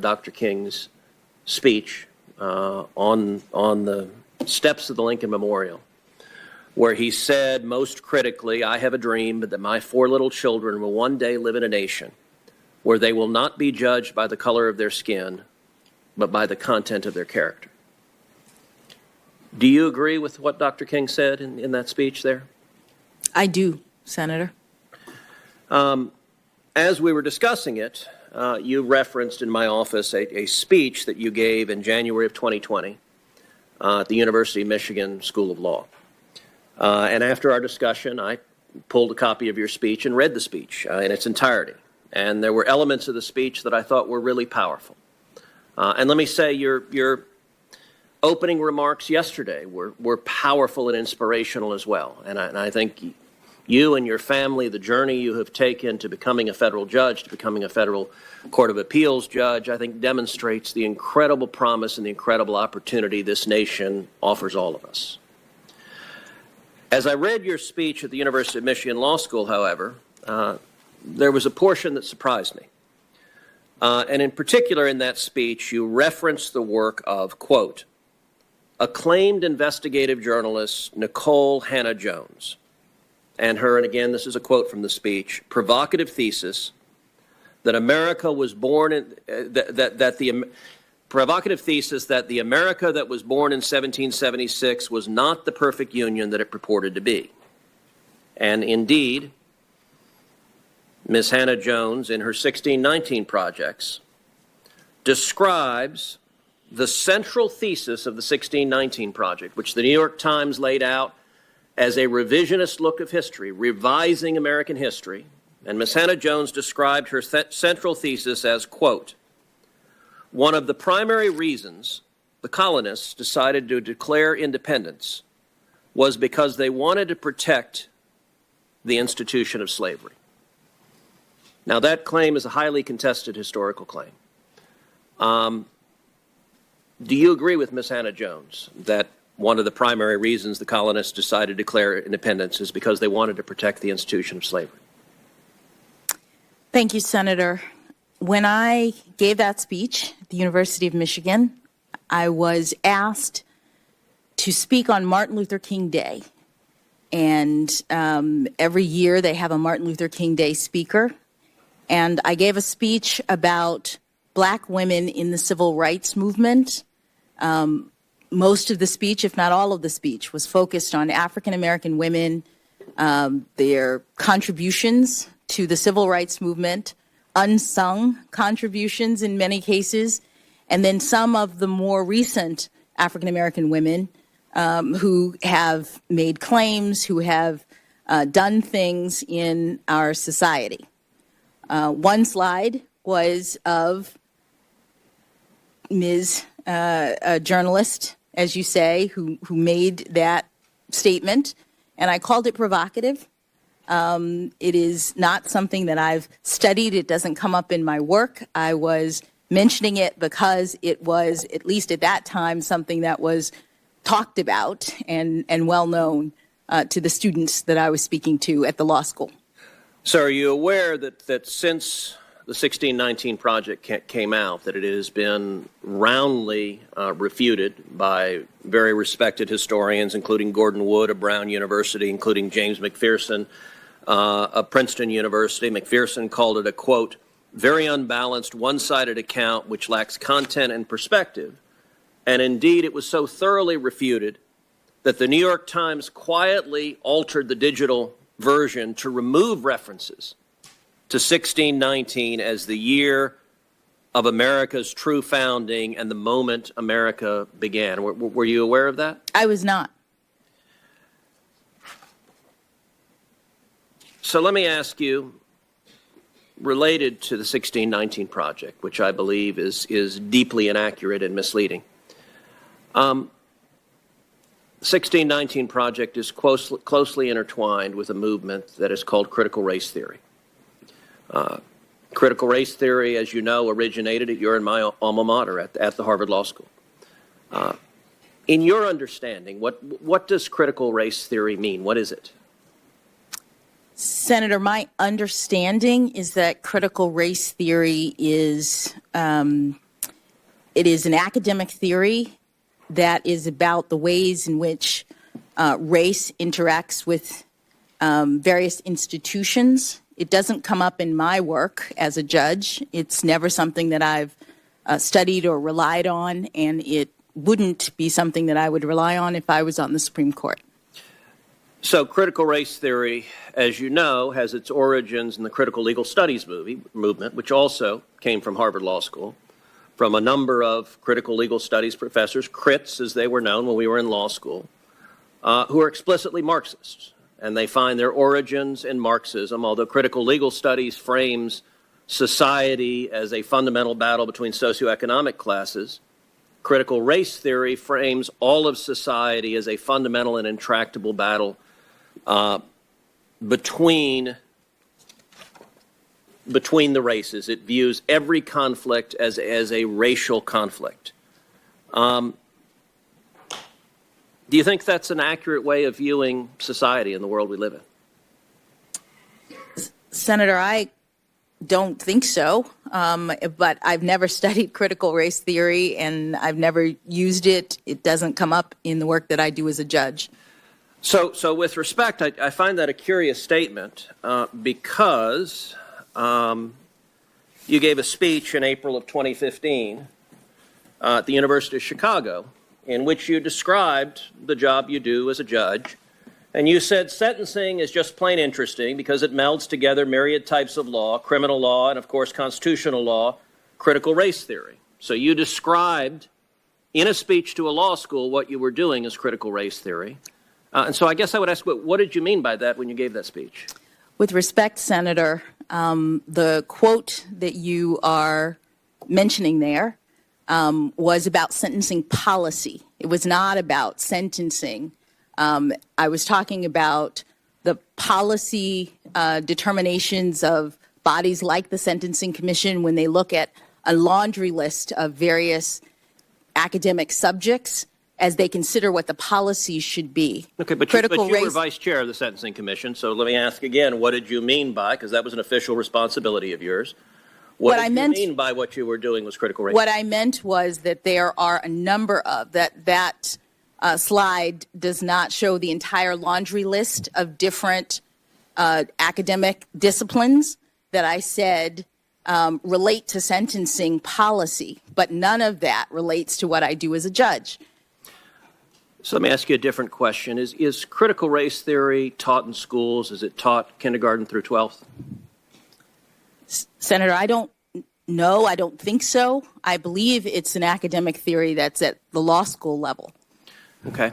Dr. King's speech on the steps of the Lincoln Memorial, where he said most critically, "I have a dream that my 4 little children will one day live in a nation where they will not be judged by the color of their skin, but by the content of their character." Do you agree with what Dr. King said in that speech there? I do, Senator. As we were discussing it, you referenced in my office a speech that you gave in January of 2020 at the University of Michigan School of Law. And after our discussion, I pulled a copy of your speech and read the speech in its entirety. And there were elements of the speech that I thought were really powerful. And let me say, your opening remarks yesterday were powerful and inspirational as well. And I think you and your family, the journey you have taken to becoming a federal judge, to becoming a federal court of appeals judge, I think demonstrates the incredible promise and the incredible opportunity this nation offers all of us. As I read your speech at the University of Michigan Law School, however, there was a portion that surprised me. And in particular in that speech, you referenced the work of, quote, acclaimed investigative journalist Nicole Hannah-Jones, and her, and again, this is a quote from the speech, provocative thesis that America was born in, provocative thesis that the America that was born in 1776 was not the perfect union that it purported to be. And indeed, Ms. Hannah-Jones, in her 1619 projects, describes the central thesis of the 1619 Project, which the New York Times laid out as a revisionist look of history, revising American history. And Ms. Hannah-Jones described her central thesis as, quote, one of the primary reasons the colonists decided to declare independence was because they wanted to protect the institution of slavery. Now, that claim is a highly contested historical claim. Do you agree with Ms. Hannah-Jones that one of the primary reasons the colonists decided to declare independence is because they wanted to protect the institution of slavery? Thank you, Senator. When I gave that speech at the University of Michigan, I was asked to speak on Martin Luther King Day. And every year they have a Martin Luther King Day speaker. And I gave a speech about Black women in the civil rights movement. Most of the speech, if not all of the speech, was focused on African American women, their contributions to the civil rights movement, unsung contributions in many cases, and then some of the more recent African American women who have made claims, who have done things in our society. One slide was of Ms. A journalist, as you say, who made that statement, and I called it provocative. It is not something that I've studied. It doesn't come up in my work. I was mentioning it because it was, at least at that time, something that was talked about and well known to the students that I was speaking to at the law school. So are you aware that since the 1619 Project came out, that it has been roundly refuted by very respected historians, including Gordon Wood of Brown University, including James McPherson of Princeton University. McPherson called it a, quote, very unbalanced, one-sided account which lacks content and perspective. And indeed, it was so thoroughly refuted that the New York Times quietly altered the digital version to remove references to 1619 as the year of America's true founding and the moment America began. Were you aware of that? I was not. So let me ask you, related to the 1619 Project, which I believe is deeply inaccurate and misleading. The 1619 Project is closely intertwined with a movement that is called critical race theory. Critical race theory, as you know, originated at your and my alma mater at the Harvard Law School. In your understanding, what does critical race theory mean? What is it? Senator, my understanding is that critical race theory is It is an academic theory that is about the ways in which race interacts with various institutions. It doesn't come up in my work as a judge. It's never something that I've studied or relied on, and it wouldn't be something that I would rely on if I was on the Supreme Court. So critical race theory, as you know, has its origins in the critical legal studies movement, which also came from Harvard Law School, from a number of critical legal studies professors, crits as they were known when we were in law school, who are explicitly Marxists. And they find their origins in Marxism, although critical legal studies frames society as a fundamental battle between socioeconomic classes. Critical race theory frames all of society as a fundamental and intractable battle between the races. It views every conflict as a racial conflict. Do you think that's an accurate way of viewing society in the world we live in? Senator, I don't think so, but I've never studied critical race theory, and I've never used it. It doesn't come up in the work that I do as a judge. So with respect, I find that a curious statement because you gave a speech in April of 2015 at the University of Chicago in which you described the job you do as a judge. And you said sentencing is just plain interesting because it melds together myriad types of law, criminal law, and of course constitutional law, critical race theory. So you described in a speech to a law school what you were doing as critical race theory. And so I guess I would ask, what did you mean by that when you gave that speech? With respect, Senator, the quote that you are mentioning there was about sentencing policy. It was not about sentencing. I was talking about the policy determinations of bodies like the Sentencing Commission when they look at a laundry list of various academic subjects as they consider what the policies should be. Okay, but you were vice chair of the Sentencing Commission, so let me ask again, what did you mean by, because that was an official responsibility of yours, what did you mean by what you were doing was critical race? What I meant was that there are a number of, that slide does not show the entire laundry list of different academic disciplines that I said relate to sentencing policy, but none of that relates to what I do as a judge. So let me ask you a different question. Is critical race theory taught in schools? Is it taught kindergarten through 12th? Senator, I don't know. I don't think so. I believe it's an academic theory that's at the law school level. Okay.